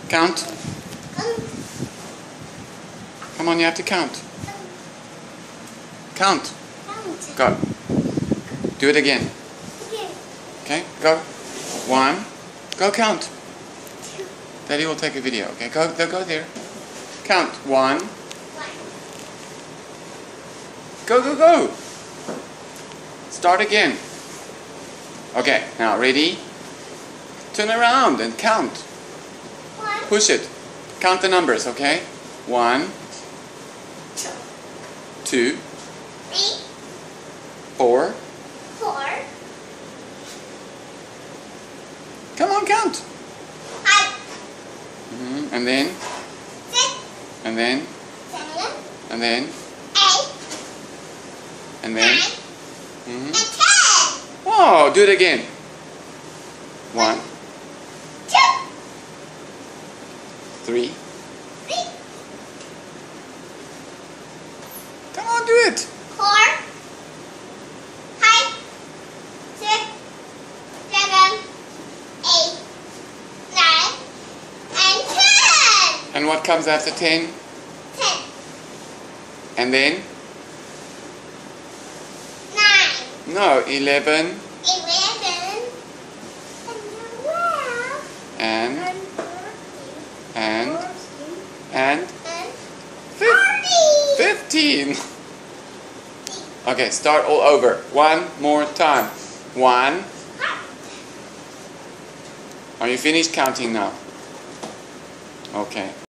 Count. Come on, you have to count. Count. Go. Do it again. Okay, go. 1. Go count. Daddy will take a video. Okay, go there. Count. 1. Go. Start again. Okay, now ready? Turn around and count. Push it. Count the numbers, okay? 1, 2, 4. Come on, count. And then, and then, and then, and then. Oh, do it again. 1, 3. Come on, do it. 4, 5, 6, 7, 8, 9, and 10. And what comes after 10? 10, And then? 9, No, 11. 11, And and 15. Okay, start all over. One more time. 1. Are you finished counting now? Okay.